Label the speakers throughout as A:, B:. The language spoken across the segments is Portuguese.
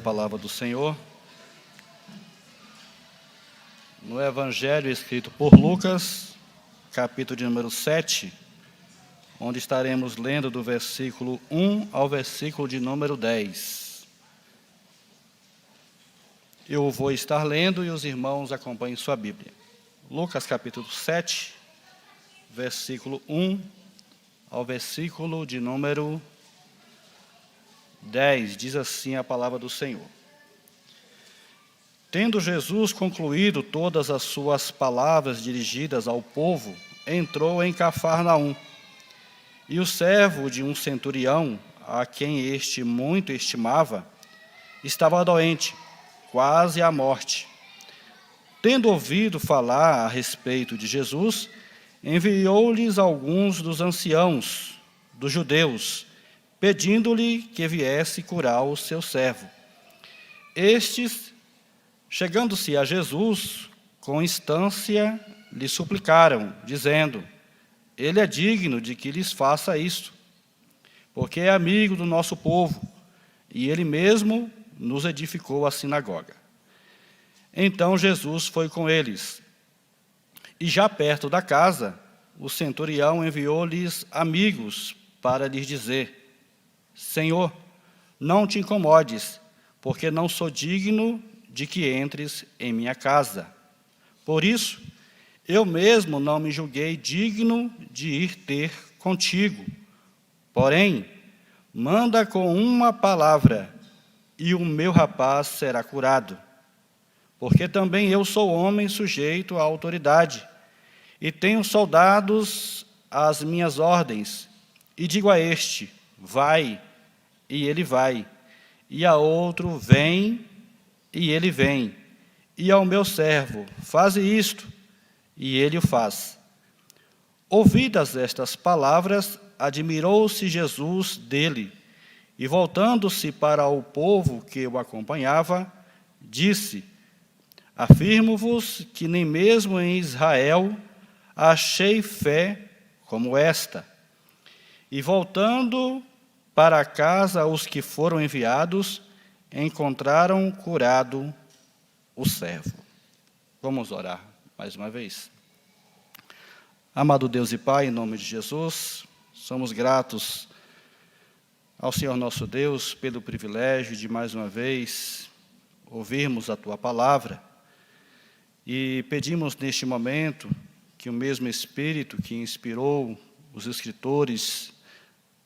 A: palavra do Senhor no Evangelho escrito por Lucas, capítulo de número 7, onde estaremos lendo do versículo 1 ao versículo de número 10. Eu vou estar lendo e os irmãos acompanhem sua Bíblia. Lucas, capítulo 7, versículo 1 ao versículo de número 10, diz assim a palavra do Senhor. Tendo Jesus concluído todas as suas palavras dirigidas ao povo, entrou em Cafarnaum. E o servo de um centurião, a quem este muito estimava, estava doente, quase à morte. Tendo ouvido falar a respeito de Jesus, enviou-lhes alguns dos anciãos dos judeus, pedindo-lhe que viesse curar o seu servo. Estes, chegando-se a Jesus, com instância lhe suplicaram, dizendo: Ele é digno de que lhes faça isto, porque é amigo do nosso povo, e ele mesmo nos edificou a sinagoga. Então Jesus foi com eles. E já perto da casa, o centurião enviou-lhes amigos para lhes dizer: Senhor, não te incomodes, porque não sou digno de que entres em minha casa. Por isso, eu mesmo não me julguei digno de ir ter contigo. Porém, manda com uma palavra, e o meu rapaz será curado. Porque também eu sou homem sujeito à autoridade, e tenho soldados às minhas ordens, e digo a este: vai, e ele vai, e a outro: vem, e ele vem, e ao meu servo: faze isto, e ele o faz. Ouvidas estas palavras, admirou-se Jesus dele, e voltando-se para o povo que o acompanhava, disse: Afirmo-vos que nem mesmo em Israel achei fé como esta. E voltando para casa os que foram enviados, encontraram curado o servo. Vamos orar mais uma vez. Amado Deus e Pai, em nome de Jesus, somos gratos ao Senhor nosso Deus pelo privilégio de mais uma vez ouvirmos a Tua palavra. E pedimos neste momento que o mesmo Espírito que inspirou os escritores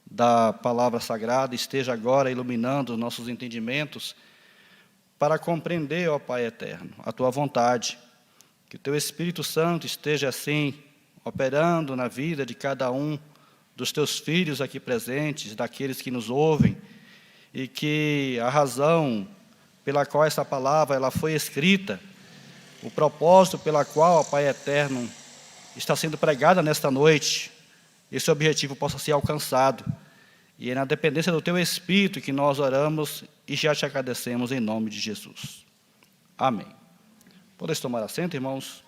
A: da palavra sagrada esteja agora iluminando nossos entendimentos para compreender, ó Pai eterno, a Tua vontade. Que o Teu Espírito Santo esteja assim operando na vida de cada um dos Teus filhos aqui presentes, daqueles que nos ouvem, e que a razão pela qual essa palavra ela foi escrita, o propósito pela qual, ó Pai eterno, está sendo pregada nesta noite, esse objetivo possa ser alcançado. E é na dependência do Teu Espírito que nós oramos e já te agradecemos em nome de Jesus. Amém. Podeis tomar assento, irmãos?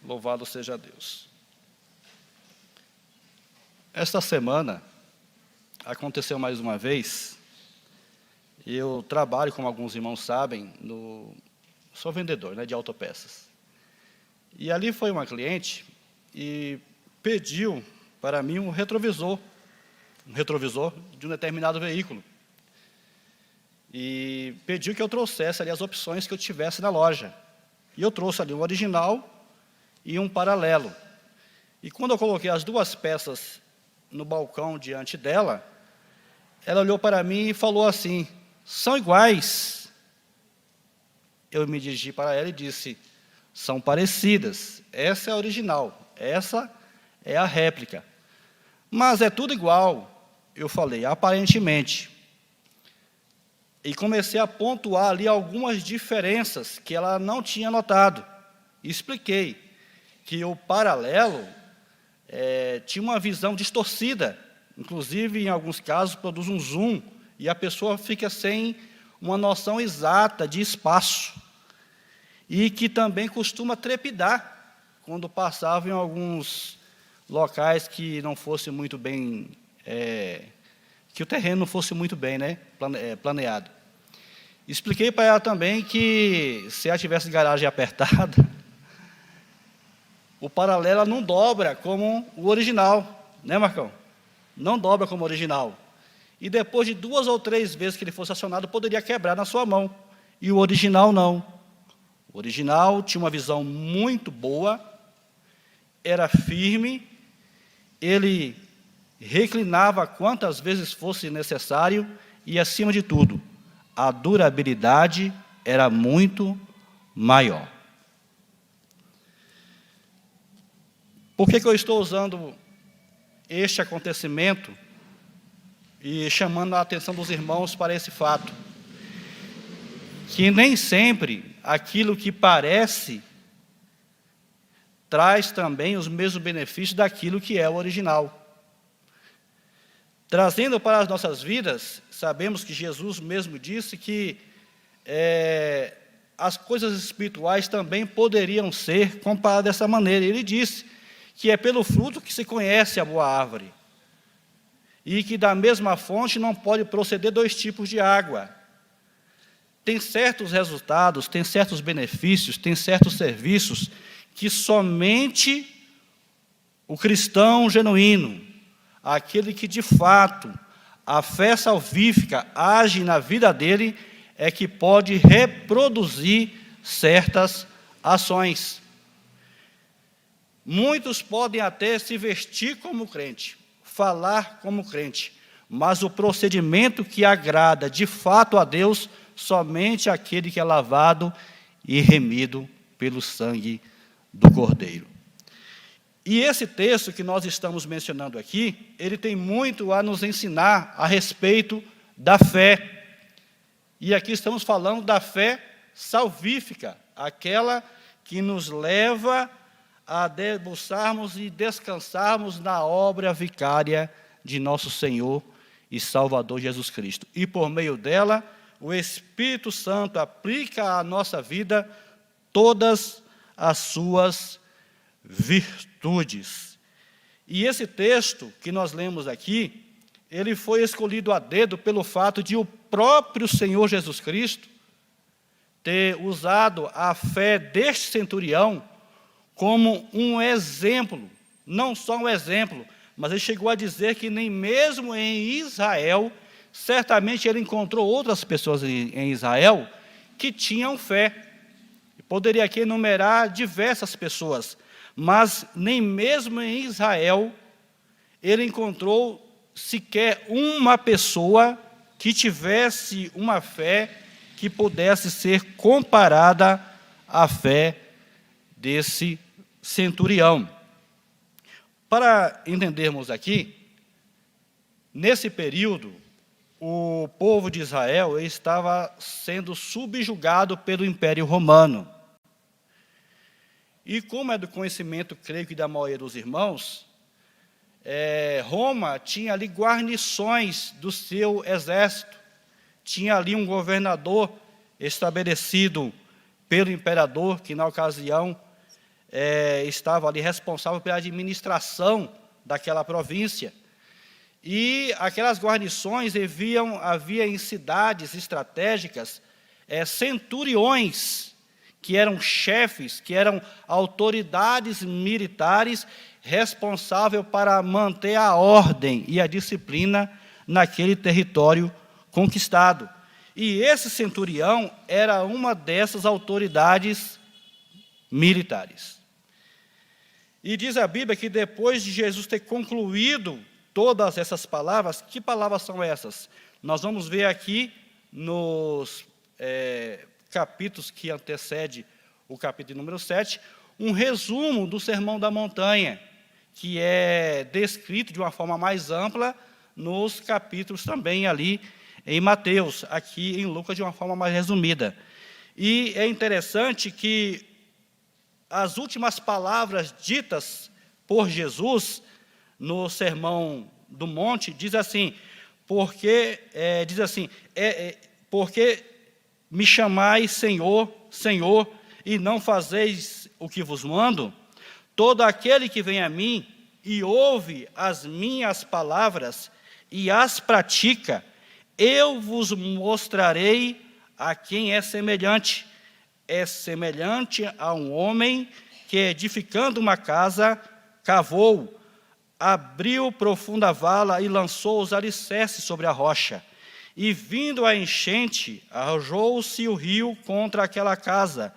A: Louvado seja Deus. Esta semana, aconteceu mais uma vez. Eu trabalho, como alguns irmãos sabem, sou vendedor, de autopeças. E ali foi uma cliente e pediu para mim um retrovisor de um determinado veículo. E pediu que eu trouxesse ali as opções que eu tivesse na loja. E eu trouxe ali um original e um paralelo. E quando eu coloquei as duas peças no balcão diante dela, ela olhou para mim e falou assim: são iguais. Eu me dirigi para ela e disse: são parecidas. Essa é a original, essa é a réplica. Mas é tudo igual, eu falei, aparentemente. E comecei a pontuar ali algumas diferenças que ela não tinha notado. E expliquei que o paralelo tinha uma visão distorcida, inclusive em alguns casos produz um zoom, e a pessoa fica sem uma noção exata de espaço, e que também costuma trepidar quando passava em alguns locais que não fossem muito bem que o terreno não fosse muito bem, né, planeado. Expliquei para ela também que, se ela tivesse garagem apertada, o paralelo não dobra como o original, né, Marcão? Não dobra como o original. E depois de 2 ou 3 vezes que ele fosse acionado, poderia quebrar na sua mão. E o original não. O original tinha uma visão muito boa, era firme, ele reclinava quantas vezes fosse necessário e, acima de tudo, a durabilidade era muito maior. Por que eu estou usando este acontecimento e chamando a atenção dos irmãos para esse fato? Que nem sempre aquilo que parece traz também os mesmos benefícios daquilo que é o original. Trazendo para as nossas vidas, sabemos que Jesus mesmo disse que as coisas espirituais também poderiam ser comparadas dessa maneira. Ele disse que é pelo fruto que se conhece a boa árvore, e que da mesma fonte não pode proceder 2 tipos de água. Tem certos resultados, tem certos benefícios, tem certos serviços que somente o cristão genuíno, aquele que de fato a fé salvífica age na vida dele, é que pode reproduzir certas ações. Muitos podem até se vestir como crente, falar como crente, mas o procedimento que agrada de fato a Deus, somente aquele que é lavado e remido pelo sangue do Cordeiro. E esse texto que nós estamos mencionando aqui, ele tem muito a nos ensinar a respeito da fé. E aqui estamos falando da fé salvífica, aquela que nos leva a debruçarmos e descansarmos na obra vicária de nosso Senhor e Salvador Jesus Cristo. E por meio dela, o Espírito Santo aplica à nossa vida todas as suas virtudes. E esse texto que nós lemos aqui, ele foi escolhido a dedo pelo fato de o próprio Senhor Jesus Cristo ter usado a fé deste centurião como um exemplo, não só um exemplo, mas ele chegou a dizer que nem mesmo em Israel, certamente ele encontrou outras pessoas em Israel que tinham fé. Poderia aqui enumerar diversas pessoas, mas nem mesmo em Israel ele encontrou sequer uma pessoa que tivesse uma fé que pudesse ser comparada à fé desse centurião. Para entendermos aqui, nesse período, o povo de Israel estava sendo subjugado pelo Império Romano. E como é do conhecimento, creio que da maioria dos irmãos, Roma tinha ali guarnições do seu exército, tinha ali um governador estabelecido pelo imperador, que na ocasião estava ali responsável pela administração daquela província. E aquelas guarnições havia em cidades estratégicas centuriões, que eram chefes, que eram autoridades militares responsáveis para manter a ordem e a disciplina naquele território conquistado. E esse centurião era uma dessas autoridades militares. E diz a Bíblia que depois de Jesus ter concluído todas essas palavras, que palavras são essas? Nós vamos ver aqui nos capítulos que antecedem o capítulo número 7, um resumo do Sermão da Montanha, que é descrito de uma forma mais ampla nos capítulos também ali em Mateus, aqui em Lucas de uma forma mais resumida. E é interessante que as últimas palavras ditas por Jesus no Sermão do Monte diz assim: porque me chamais Senhor, Senhor, e não fazeis o que vos mando? Todo aquele que vem a mim e ouve as minhas palavras e as pratica, eu vos mostrarei a quem é semelhante. É semelhante a um homem que, edificando uma casa, cavou, abriu profunda vala e lançou os alicerces sobre a rocha. E vindo a enchente, arrojou-se o rio contra aquela casa,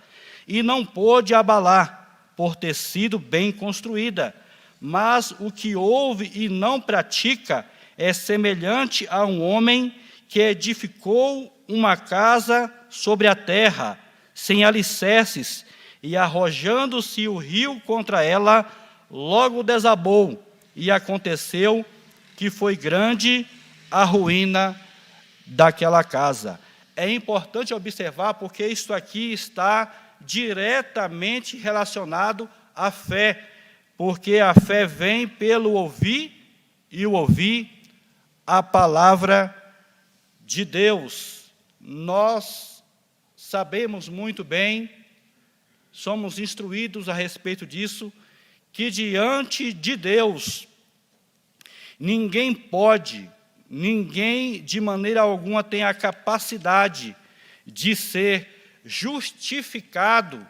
A: e não pôde abalar, por ter sido bem construída. Mas o que ouve e não pratica é semelhante a um homem que edificou uma casa sobre a terra, sem alicerces, e arrojando-se o rio contra ela, logo desabou, e aconteceu que foi grande a ruína daquela casa. É importante observar porque isto aqui está diretamente relacionado à fé, porque a fé vem pelo ouvir, e o ouvir a palavra de Deus. Nós sabemos muito bem, somos instruídos a respeito disso, que diante de Deus, ninguém de maneira alguma tem a capacidade de ser justificado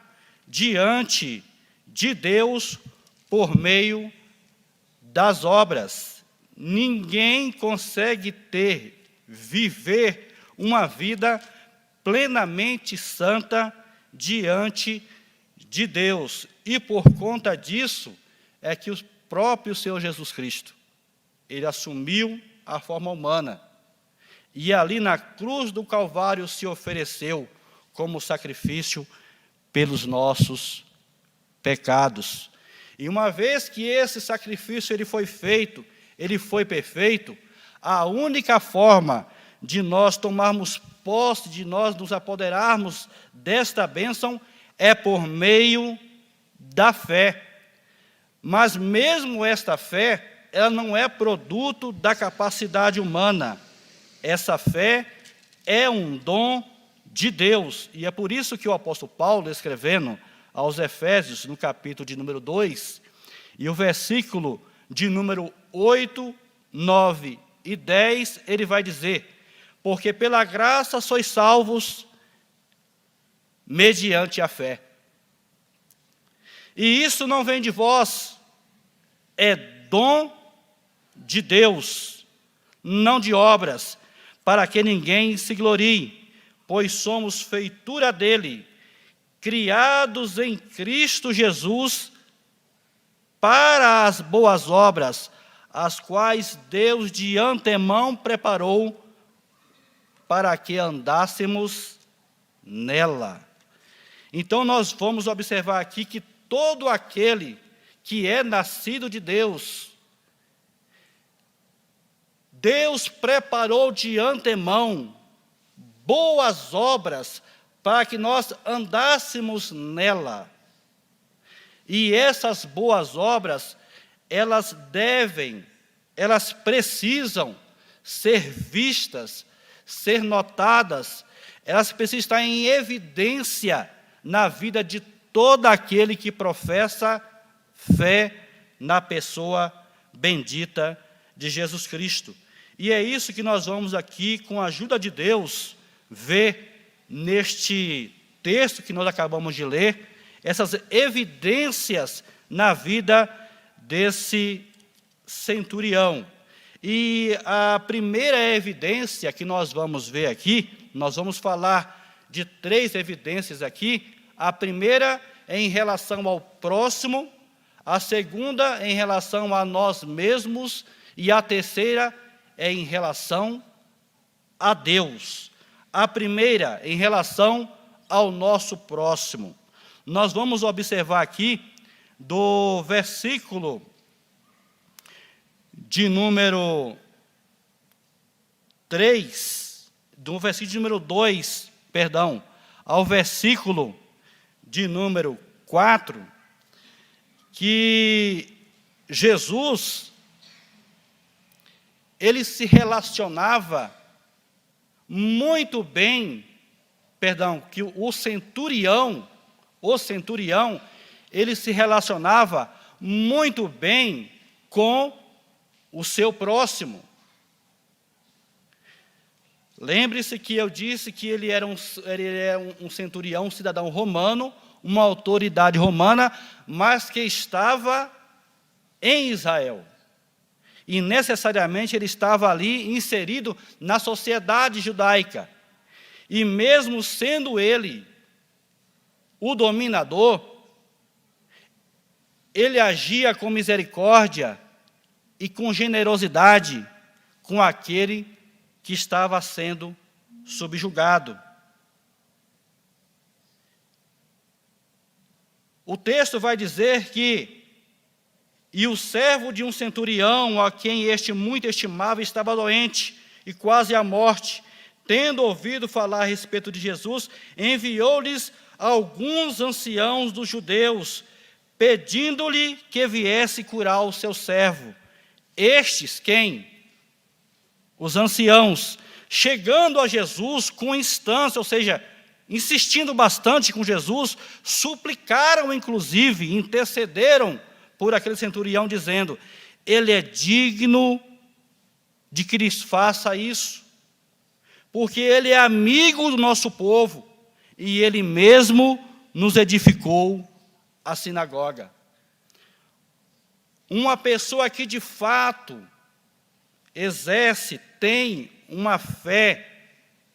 A: diante de Deus por meio das obras. Ninguém consegue viver uma vida plenamente santa diante de Deus. E por conta disso é que o próprio Senhor Jesus Cristo, ele assumiu a forma humana e ali na cruz do Calvário se ofereceu como sacrifício pelos nossos pecados. E uma vez que esse sacrifício ele foi feito, ele foi perfeito, a única forma de nós tomarmos posse, de nós nos apoderarmos desta bênção, é por meio da fé. Mas mesmo esta fé, ela não é produto da capacidade humana. Essa fé é um dom de Deus. E é por isso que o apóstolo Paulo, escrevendo aos Efésios, no capítulo de número 2, e o versículo de número 8, 9 e 10, ele vai dizer: porque pela graça sois salvos mediante a fé. E isso não vem de vós, é dom de Deus, não de obras, para que ninguém se glorie, pois somos feitura dele, criados em Cristo Jesus, para as boas obras, as quais Deus de antemão preparou para que andássemos nela. Então nós vamos observar aqui que todo aquele que é nascido de Deus, Deus preparou de antemão boas obras para que nós andássemos nela. E essas boas obras, elas precisam ser vistas, ser notadas, elas precisam estar em evidência na vida de todo aquele que professa fé na pessoa bendita de Jesus Cristo. E é isso que nós vamos aqui, com a ajuda de Deus, ver neste texto que nós acabamos de ler, essas evidências na vida desse centurião. E a primeira evidência que nós vamos ver aqui, nós vamos falar de 3 evidências aqui. A primeira é em relação ao próximo, a segunda em relação a nós mesmos e a terceira é em relação a Deus. A primeira em relação ao nosso próximo. Nós vamos observar aqui do versículo de número 3, do versículo de número 2, ao versículo de número 4, que Jesus, ele se relacionava muito bem, que o centurião, ele se relacionava muito bem com o seu próximo. Lembre-se que eu disse que ele era um centurião, um cidadão romano, uma autoridade romana, mas que estava em Israel. E necessariamente ele estava ali inserido na sociedade judaica. E mesmo sendo ele o dominador, ele agia com misericórdia e com generosidade com aquele que estava sendo subjugado. O texto vai dizer que, e o servo de um centurião, a quem este muito estimava, estava doente e quase à morte. Tendo ouvido falar a respeito de Jesus, enviou-lhes alguns anciãos dos judeus, pedindo-lhe que viesse curar o seu servo. Estes, quem? Os anciãos, chegando a Jesus com instância, ou seja, insistindo bastante com Jesus, suplicaram, inclusive, intercederam por aquele centurião, dizendo: ele é digno de que lhes faça isso, porque ele é amigo do nosso povo, e ele mesmo nos edificou a sinagoga. Uma pessoa que de fato tem uma fé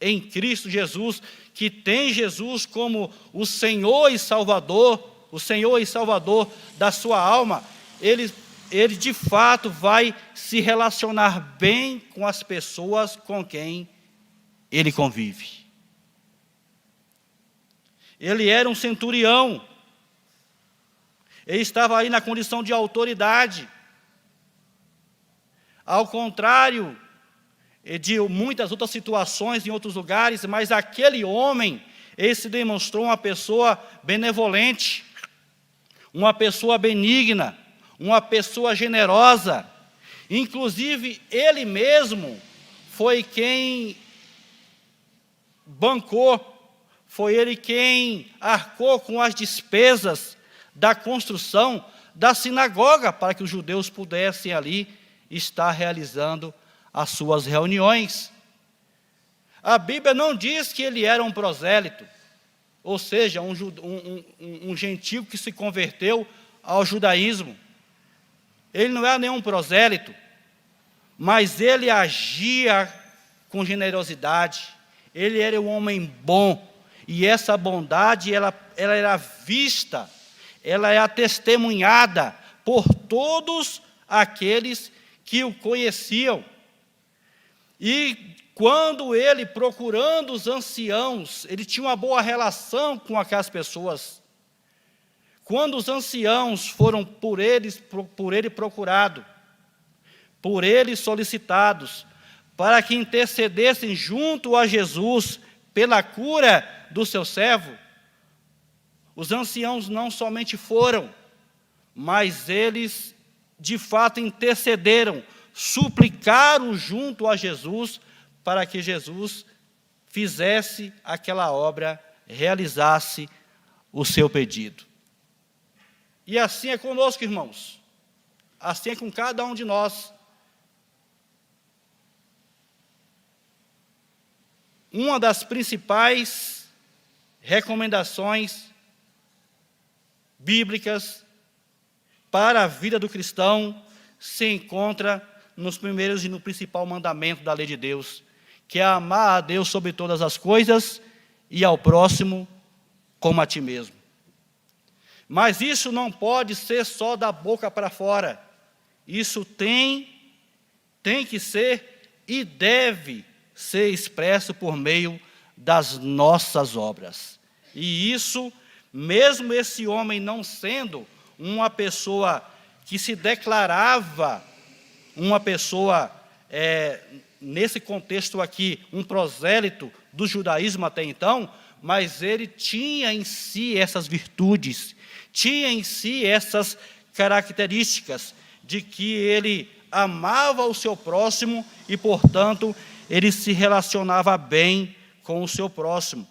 A: em Cristo Jesus, que tem Jesus como o Senhor e Salvador da sua alma, ele de fato vai se relacionar bem com as pessoas com quem ele convive. Ele era um centurião, ele estava aí na condição de autoridade. Ao contrário de muitas outras situações em outros lugares, mas aquele homem, ele se demonstrou uma pessoa benevolente, uma pessoa benigna, uma pessoa generosa. Inclusive, ele mesmo foi quem bancou, foi ele quem arcou com as despesas da construção da sinagoga, para que os judeus pudessem ali estar realizando as suas reuniões. A Bíblia não diz que ele era um prosélito, ou seja, um gentio que se converteu ao judaísmo. Ele não era nenhum prosélito, mas ele agia com generosidade, ele era um homem bom, e essa bondade ela era vista, ela é testemunhada por todos aqueles que o conheciam. E quando ele, procurando os anciãos, ele tinha uma boa relação com aquelas pessoas. Quando os anciãos foram por ele procurados, por ele solicitados, para que intercedessem junto a Jesus pela cura do seu servo, os anciãos não somente foram, mas eles de fato intercederam, suplicaram junto a Jesus para que Jesus fizesse aquela obra, realizasse o seu pedido. E assim é conosco, irmãos. Assim é com cada um de nós. Uma das principais recomendações bíblicas para a vida do cristão se encontra nos primeiros e no principal mandamento da lei de Deus, que é amar a Deus sobre todas as coisas e ao próximo como a ti mesmo. Mas isso não pode ser só da boca para fora. Isso tem que ser e deve ser expresso por meio das nossas obras. E isso, mesmo esse homem não sendo uma pessoa que se declarava uma pessoa, nesse contexto aqui, um prosélito do judaísmo até então, mas ele tinha em si essas virtudes, tinha em si essas características de que ele amava o seu próximo e, portanto, ele se relacionava bem com o seu próximo.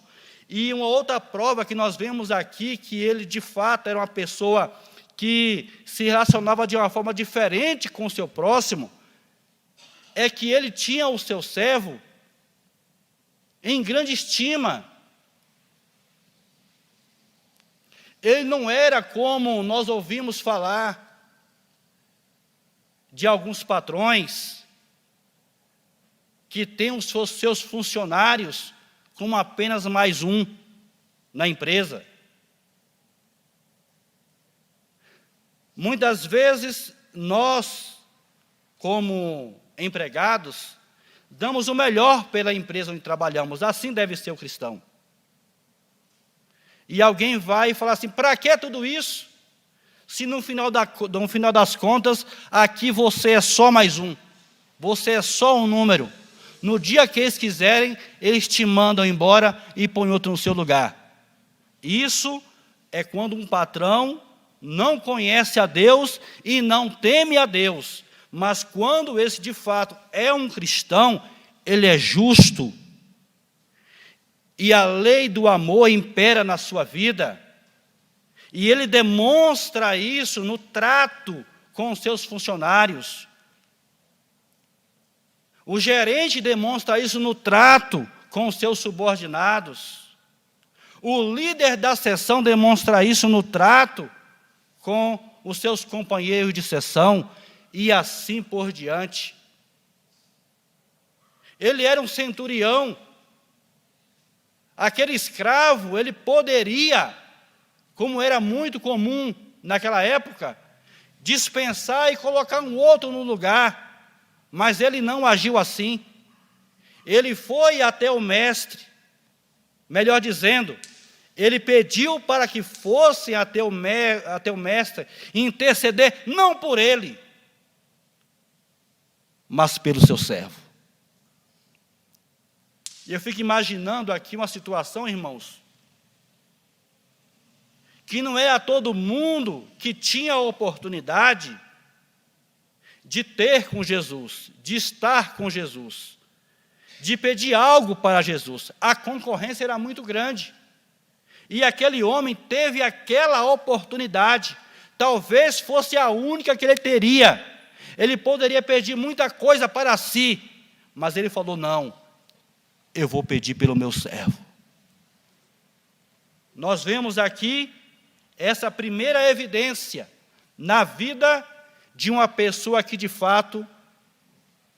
A: E uma outra prova que nós vemos aqui, que ele de fato era uma pessoa que se relacionava de uma forma diferente com o seu próximo, é que ele tinha o seu servo em grande estima. Ele não era como nós ouvimos falar de alguns patrões que têm os seus funcionários como apenas mais um na empresa. Muitas vezes nós, como empregados, damos o melhor pela empresa onde trabalhamos. Assim deve ser o cristão. E alguém vai falar assim: para que tudo isso? Se no final das contas, aqui você é só mais um. Você é só um número. No dia que eles quiserem, eles te mandam embora e põem outro no seu lugar. Isso é quando um patrão não conhece a Deus e não teme a Deus. Mas quando esse de fato é um cristão, ele é justo. E a lei do amor impera na sua vida. E ele demonstra isso no trato com os seus funcionários. O gerente demonstra isso no trato com os seus subordinados. O líder da seção demonstra isso no trato com os seus companheiros de seção e assim por diante. Ele era um centurião. Aquele escravo, ele poderia, como era muito comum naquela época, dispensar e colocar um outro no lugar. Mas ele não agiu assim. Ele foi até o mestre, melhor dizendo, ele pediu para que fossem até o mestre interceder, não por ele, mas pelo seu servo. E eu fico imaginando aqui uma situação, irmãos, que não é a todo mundo que tinha a oportunidade de ter com Jesus, de estar com Jesus, de pedir algo para Jesus. A concorrência era muito grande. E aquele homem teve aquela oportunidade. Talvez fosse a única que ele teria. Ele poderia pedir muita coisa para si, mas ele falou: não, eu vou pedir pelo meu servo. Nós vemos aqui essa primeira evidência na vida de uma pessoa que de fato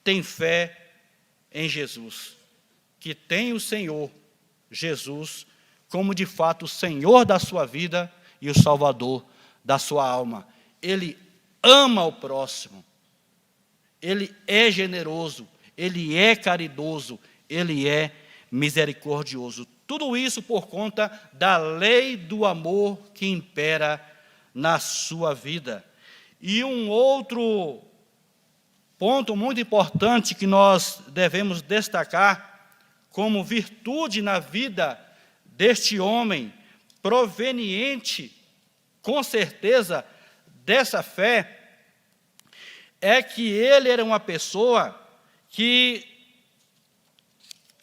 A: tem fé em Jesus, que tem o Senhor Jesus como de fato o Senhor da sua vida e o Salvador da sua alma. Ele ama o próximo, ele é generoso, ele é caridoso, ele é misericordioso. Tudo isso por conta da lei do amor que impera na sua vida. E um outro ponto muito importante que nós devemos destacar como virtude na vida deste homem, proveniente, com certeza, dessa fé, é que ele era uma pessoa que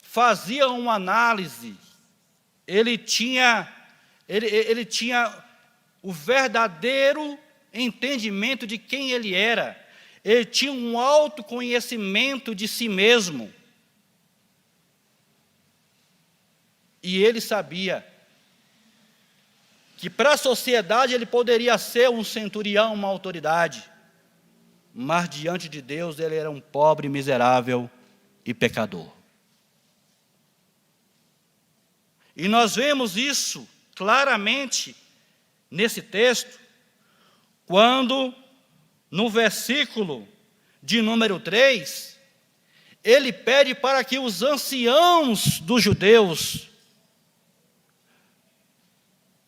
A: fazia uma análise, ele tinha o verdadeiro entendimento de quem ele era, ele tinha um autoconhecimento de si mesmo, e ele sabia que para a sociedade ele poderia ser um centurião, uma autoridade, mas diante de Deus ele era um pobre, miserável e pecador. E nós vemos isso claramente nesse texto, quando no versículo de número 3, ele pede para que os anciãos dos judeus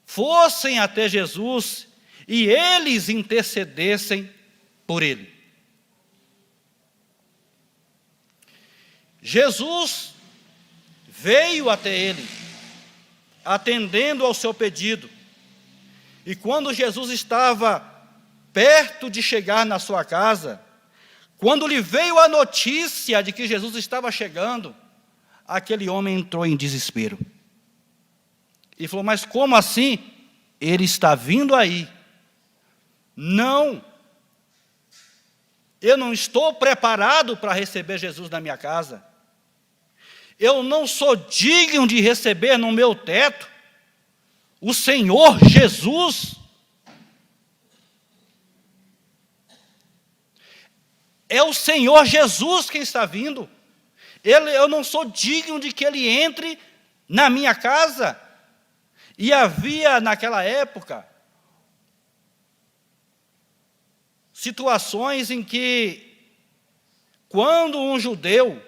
A: fossem até Jesus e eles intercedessem por ele. Jesus veio até ele, atendendo ao seu pedido. E quando Jesus estava perto de chegar na sua casa, quando lhe veio a notícia de que Jesus estava chegando, aquele homem entrou em desespero. E falou: mas como assim? Ele está vindo aí. Não, eu não estou preparado para receber Jesus na minha casa. eu não sou digno de receber no meu teto o Senhor Jesus? É o Senhor Jesus quem está vindo. Eu não sou digno de que Ele entre na minha casa. E havia, naquela época, situações em que, quando um judeu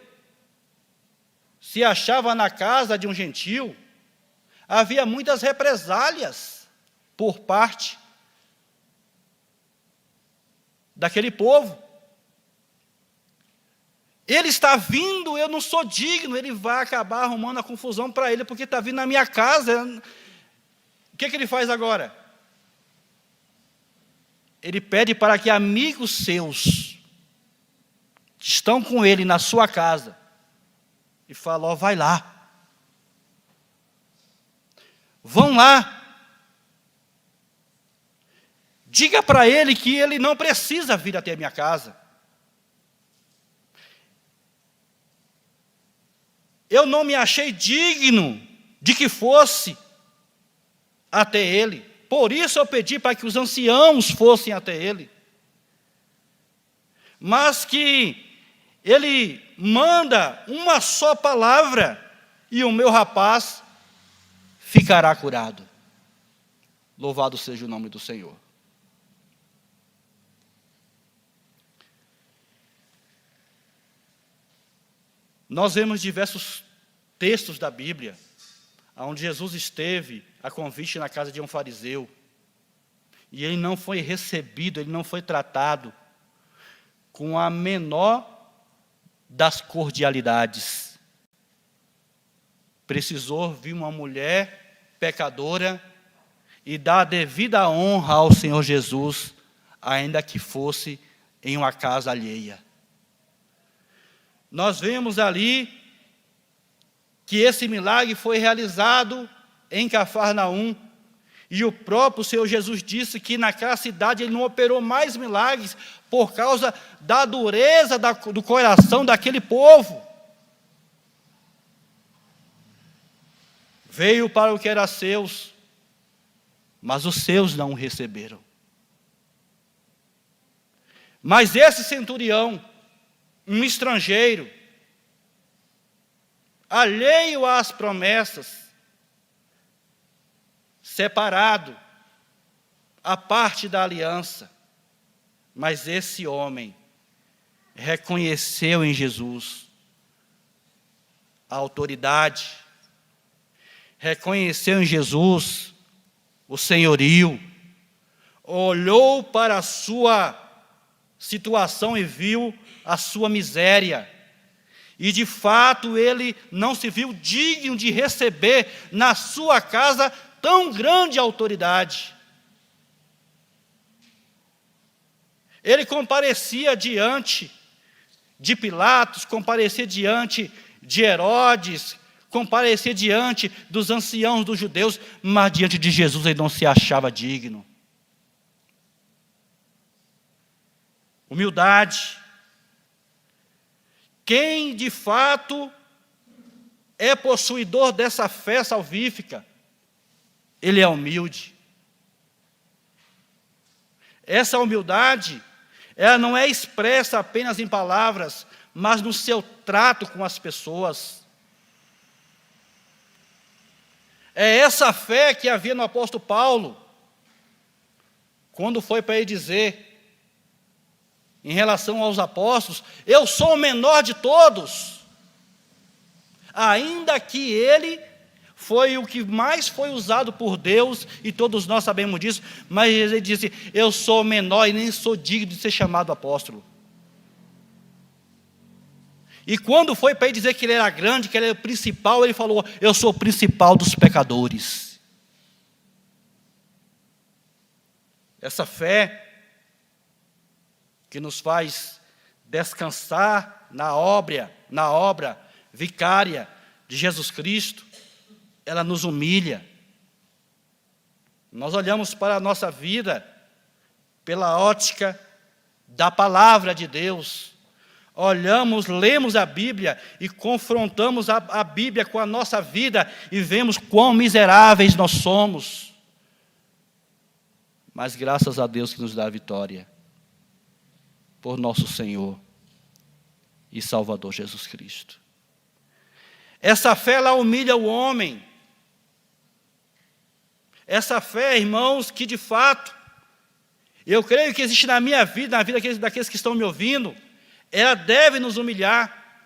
A: se achava na casa de um gentil, havia muitas represálias por parte daquele povo. Ele está vindo, eu não sou digno, ele vai acabar arrumando a confusão para ele, porque está vindo na minha casa. O que ele faz agora? Ele pede para que amigos seus, que estão com ele na sua casa, e fala: ó, vai lá. Vão lá. Diga para ele que ele não precisa vir até a minha casa. Eu não me achei digno de que fosse até ele. Por isso eu pedi para que os anciãos fossem até ele. Mas que ele manda uma só palavra e o meu rapaz ficará curado. Louvado seja o nome do Senhor. Nós vemos diversos textos da Bíblia, onde Jesus esteve a convite na casa de um fariseu, e ele não foi recebido, ele não foi tratado com a menor das cordialidades. Precisou vir uma mulher pecadora e dar a devida honra ao Senhor Jesus, ainda que fosse em uma casa alheia. Nós vemos ali que esse milagre foi realizado em Cafarnaum, e o próprio Senhor Jesus disse que naquela cidade ele não operou mais milagres por causa da dureza do coração daquele povo. Veio para o que era seus, mas os seus não o receberam. Mas esse centurião, um estrangeiro, alheio às promessas, separado, à parte da aliança, mas esse homem reconheceu em Jesus a autoridade, reconheceu em Jesus o senhorio, olhou para a sua situação e viu a sua miséria, e de fato ele não se viu digno de receber na sua casa tão grande autoridade. Ele comparecia diante de Pilatos, comparecia diante de Herodes, comparecia diante dos anciãos dos judeus, mas diante de Jesus ele não se achava digno. Humildade. Quem de fato é possuidor dessa fé salvífica, ele é humilde. Essa humildade, ela não é expressa apenas em palavras, mas no seu trato com as pessoas. É essa fé que havia no apóstolo Paulo, quando foi para ele dizer, em relação aos apóstolos: eu sou o menor de todos, ainda que ele foi o que mais foi usado por Deus, e todos nós sabemos disso, mas ele disse: eu sou o menor e nem sou digno de ser chamado apóstolo. E quando foi para ele dizer que ele era grande, que ele era o principal, ele falou: eu sou o principal dos pecadores. Essa fé que nos faz descansar na obra vicária de Jesus Cristo, ela nos humilha. Nós olhamos para a nossa vida pela ótica da palavra de Deus, olhamos, lemos a Bíblia e confrontamos a Bíblia com a nossa vida e vemos quão miseráveis nós somos. Mas graças a Deus que nos dá a vitória, por nosso Senhor e Salvador Jesus Cristo. Essa fé, ela humilha o homem. Essa fé, irmãos, que de fato, eu creio que existe na minha vida, na vida daqueles que estão me ouvindo, ela deve nos humilhar.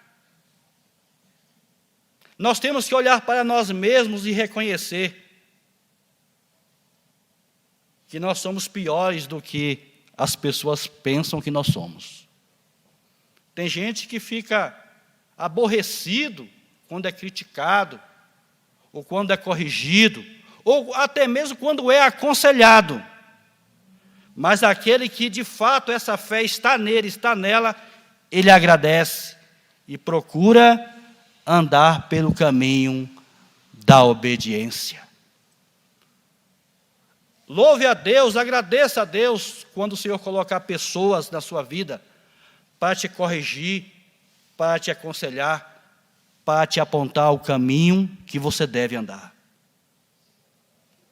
A: Nós temos que olhar para nós mesmos e reconhecer que nós somos piores do que as pessoas pensam que nós somos. Tem gente que fica aborrecido quando é criticado, ou quando é corrigido, ou até mesmo quando é aconselhado. Mas aquele que de fato essa fé está nele, está nela, ele agradece e procura andar pelo caminho da obediência. Louve a Deus, agradeça a Deus quando o Senhor colocar pessoas na sua vida para te corrigir, para te aconselhar, para te apontar o caminho que você deve andar.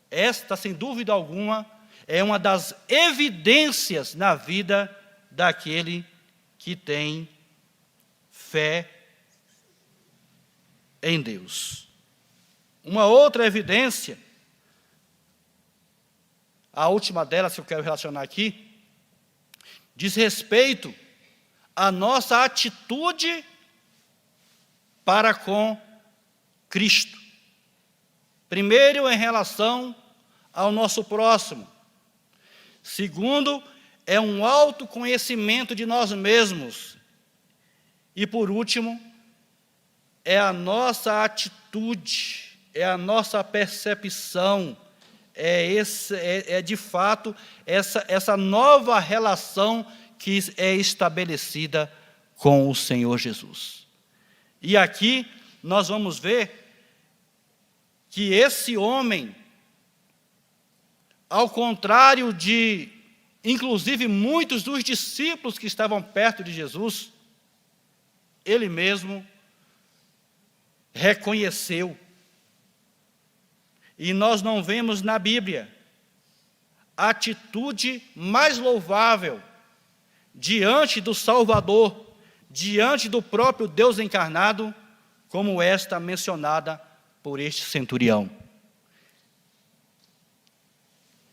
A: Esta, sem dúvida alguma, é uma das evidências na vida daquele que tem fé em Deus. Uma outra evidência, a última delas que eu quero relacionar aqui, diz respeito à nossa atitude para com Cristo. Primeiro, em relação ao nosso próximo. Segundo, é um autoconhecimento de nós mesmos. E por último, é a nossa atitude, é a nossa percepção, é de fato essa nova relação que é estabelecida com o Senhor Jesus. E aqui nós vamos ver que esse homem, ao contrário de, inclusive, muitos dos discípulos que estavam perto de Jesus, ele mesmo reconheceu. E nós não vemos na Bíblia a atitude mais louvável diante do Salvador, diante do próprio Deus encarnado, como esta mencionada por este centurião.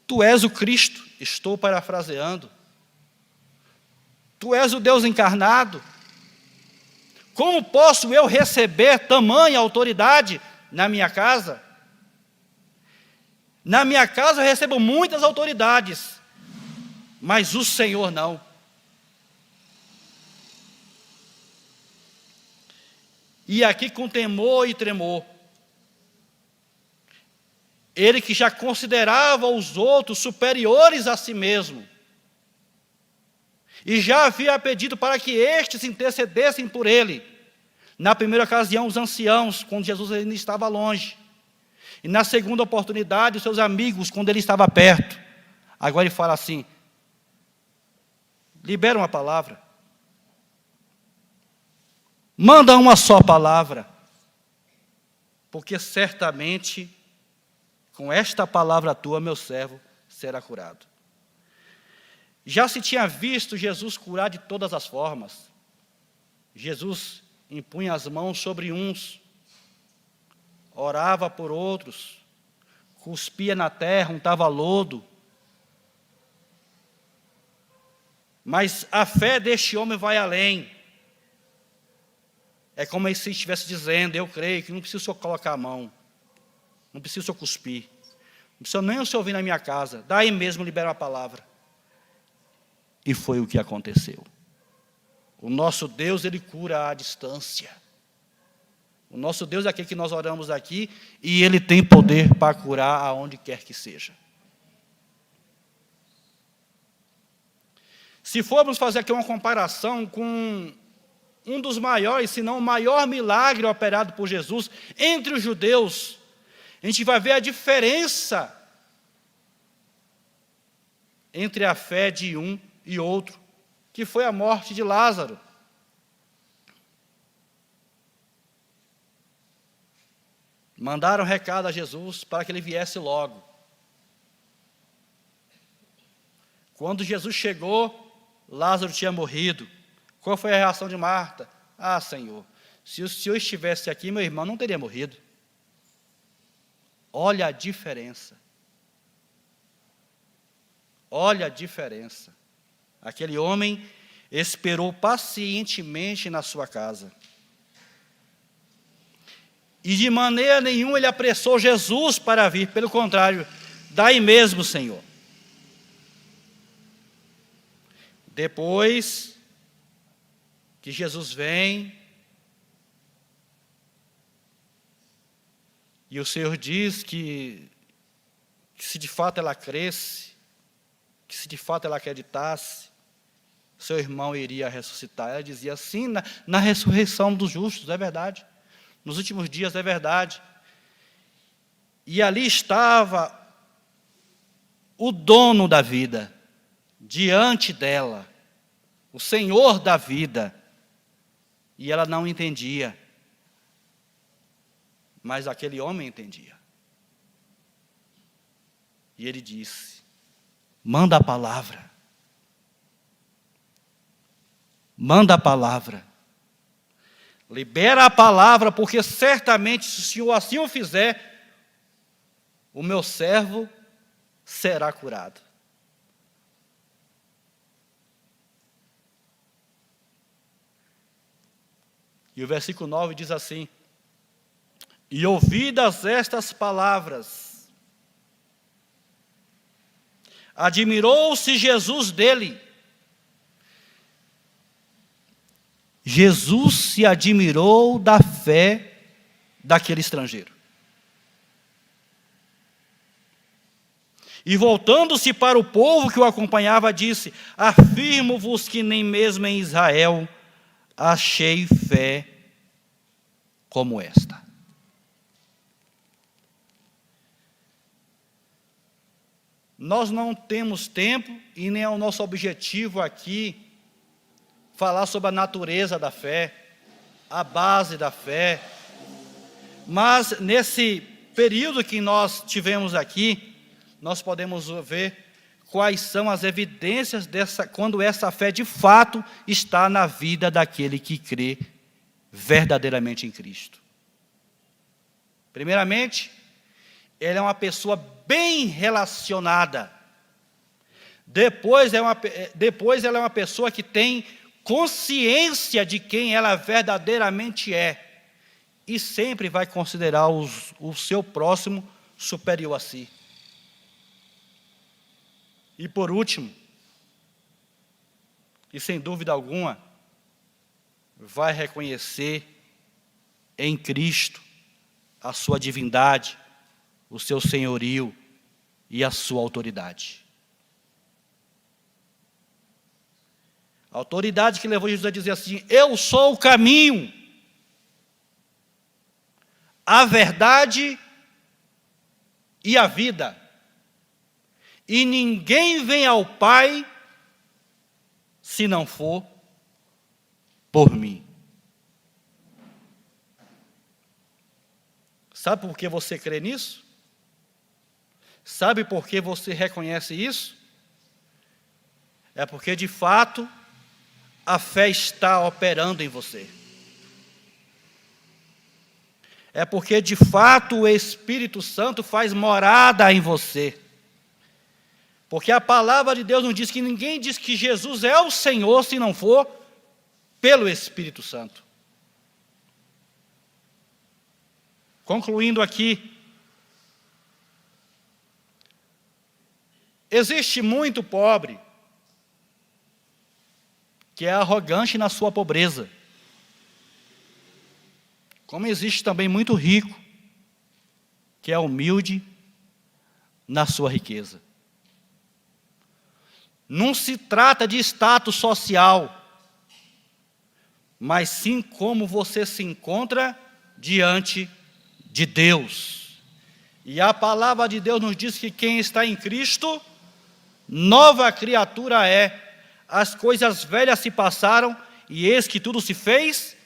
A: Tu és o Cristo, estou parafraseando. Tu és o Deus encarnado. Como posso eu receber tamanha autoridade na minha casa? Na minha casa eu recebo muitas autoridades, mas o Senhor não. E aqui com temor e tremor, ele que já considerava os outros superiores a si mesmo, e já havia pedido para que estes intercedessem por ele, na primeira ocasião os anciãos, quando Jesus ainda estava longe, e na segunda oportunidade os seus amigos, quando ele estava perto. Agora ele fala assim: libera uma palavra, manda uma só palavra, porque certamente com esta palavra tua, meu servo será curado. Já se tinha visto Jesus curar de todas as formas. Jesus impunha as mãos sobre uns, orava por outros, cuspia na terra, untava lodo. Mas a fé deste homem vai além. É como se estivesse dizendo: eu creio que não precisa o senhor colocar a mão, não precisa o senhor cuspir, não precisa nem o senhor vir na minha casa, daí mesmo libera uma palavra. E foi o que aconteceu. O nosso Deus, ele cura à distância. O nosso Deus é aquele que nós oramos aqui, e ele tem poder para curar aonde quer que seja. Se formos fazer aqui uma comparação com um dos maiores, se não o maior milagre operado por Jesus entre os judeus, a gente vai ver a diferença entre a fé de um e outro, que foi a morte de Lázaro. mandaram recado a Jesus para que ele viesse logo. Quando Jesus chegou, Lázaro tinha morrido. Qual foi a reação de Marta? Ah, Senhor, se o Senhor estivesse aqui, meu irmão não teria morrido. Olha a diferença. Olha a diferença. Aquele homem esperou pacientemente na sua casa. E de maneira nenhuma ele apressou Jesus para vir. Pelo contrário, daí mesmo, Senhor. Depois que Jesus vem, e o Senhor diz que se de fato ela cresce, que se de fato ela acreditasse, seu irmão iria ressuscitar. Ela dizia assim, na ressurreição dos justos, é verdade. Nos últimos dias, é verdade. E ali estava o dono da vida, diante dela, o Senhor da vida. E ela não entendia. Mas aquele homem entendia. E ele disse, manda a palavra. Manda a palavra. Libera a palavra, porque certamente, se o Senhor assim o fizer, o meu servo será curado. E o versículo 9 diz assim, e ouvidas estas palavras, admirou-se Jesus dele. Jesus se admirou da fé daquele estrangeiro. E voltando-se para o povo que o acompanhava, disse, afirmo-vos que nem mesmo em Israel achei fé como esta. Nós não temos tempo e nem é o nosso objetivo aqui falar sobre a natureza da fé, a base da fé. Mas nesse período que nós tivemos aqui, nós podemos ver quais são as evidências quando essa fé de fato está na vida daquele que crê verdadeiramente em Cristo. Primeiramente, ele é uma pessoa bem relacionada. Depois ela é uma pessoa que tem consciência de quem ela verdadeiramente é. E sempre vai considerar o seu próximo superior a si. E por último, e sem dúvida alguma, vai reconhecer em Cristo a sua divindade, o seu senhorio e a sua autoridade. A autoridade que levou Jesus a dizer assim, eu sou o caminho, a verdade e a vida. E ninguém vem ao Pai se não for por mim. Sabe por que você crê nisso? Sabe por que você reconhece isso? É porque de fato a fé está operando em você. É porque de fato o Espírito Santo faz morada em você. Porque a palavra de Deus nos diz que ninguém diz que Jesus é o Senhor se não for pelo Espírito Santo. Concluindo aqui, existe muito pobre que é arrogante na sua pobreza, como existe também muito rico que é humilde na sua riqueza. Não se trata de status social, mas sim como você se encontra diante de Deus. E a palavra de Deus nos diz que quem está em Cristo, nova criatura é. As coisas velhas se passaram e eis que tudo se fez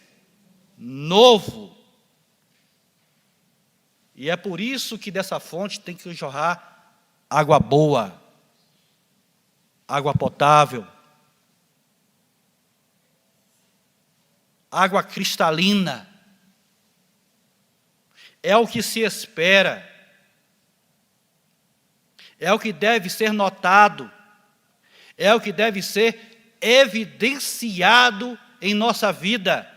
A: novo. E é por isso que dessa fonte tem que jorrar água boa, água potável, água cristalina. É o que se espera, é o que deve ser notado, é o que deve ser evidenciado em nossa vida,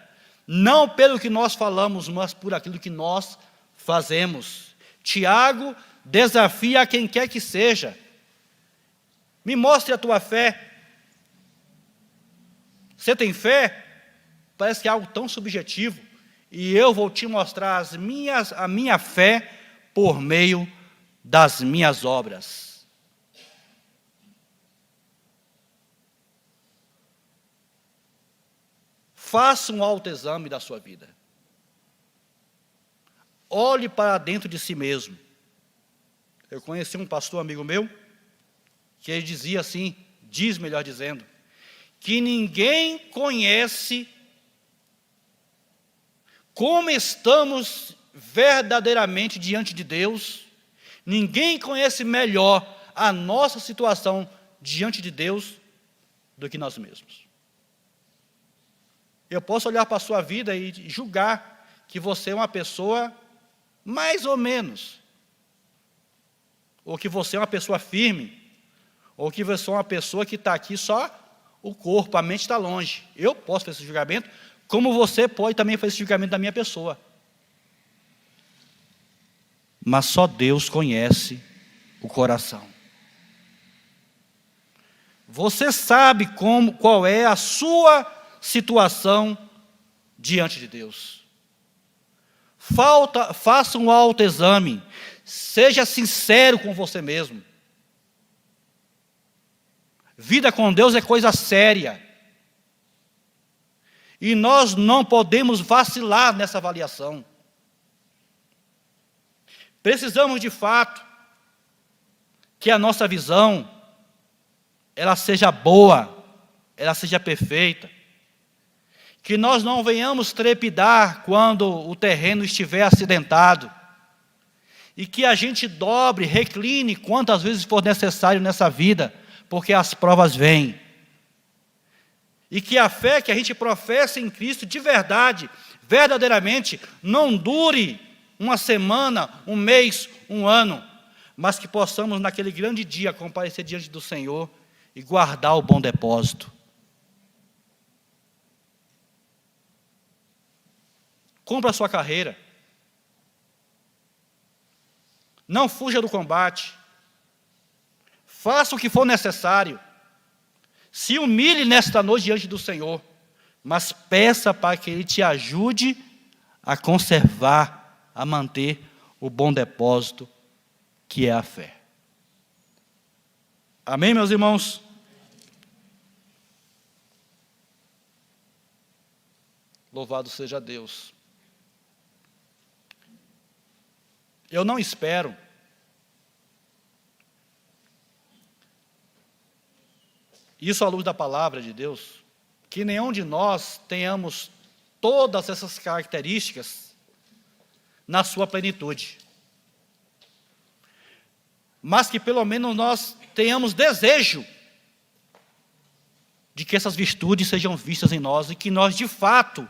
A: não pelo que nós falamos, mas por aquilo que nós fazemos. Tiago desafia a quem quer que seja: me mostre a tua fé. Você tem fé? Parece que é algo tão subjetivo. E eu vou te mostrar a minha fé por meio das minhas obras. Faça um autoexame da sua vida. Olhe para dentro de si mesmo. Eu conheci um pastor amigo meu, que ele dizia assim, diz melhor dizendo, que ninguém conhece como estamos verdadeiramente diante de Deus, ninguém conhece melhor a nossa situação diante de Deus do que nós mesmos. Eu posso olhar para a sua vida e julgar que você é uma pessoa mais ou menos, ou que você é uma pessoa firme, ou que você é uma pessoa que está aqui só o corpo, a mente está longe. Eu posso fazer esse julgamento, como você pode também fazer esse julgamento da minha pessoa. Mas só Deus conhece o coração. Você sabe qual é a sua situação diante de Deus. Faça um autoexame. Seja sincero com você mesmo. Vida com Deus é coisa séria. E nós não podemos vacilar nessa avaliação. Precisamos, de fato, que a nossa visão, ela seja boa, ela seja perfeita. Que nós não venhamos trepidar quando o terreno estiver acidentado. E que a gente dobre, recline quantas vezes for necessário nessa vida, porque as provas vêm. E que a fé que a gente professa em Cristo de verdade, verdadeiramente, não dure uma semana, um mês, um ano, mas que possamos naquele grande dia comparecer diante do Senhor e guardar o bom depósito. Cumpra a sua carreira. Não fuja do combate. Faça o que for necessário. Se humilhe nesta noite diante do Senhor, mas peça para que Ele te ajude a conservar, a manter o bom depósito que é a fé. Amém, meus irmãos? Louvado seja Deus. Eu não espero isso à luz da palavra de Deus, que nenhum de nós tenhamos todas essas características na sua plenitude. Mas que pelo menos nós tenhamos desejo de que essas virtudes sejam vistas em nós e que nós de fato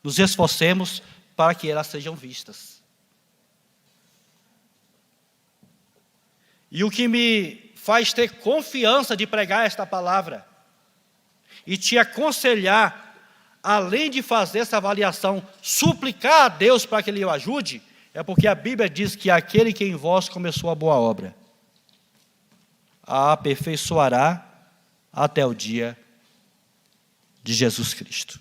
A: nos esforcemos para que elas sejam vistas. E o que me faz ter confiança de pregar esta palavra e te aconselhar, além de fazer essa avaliação, suplicar a Deus para que Ele o ajude, é porque a Bíblia diz que aquele que em vós começou a boa obra, a aperfeiçoará até o dia de Jesus Cristo.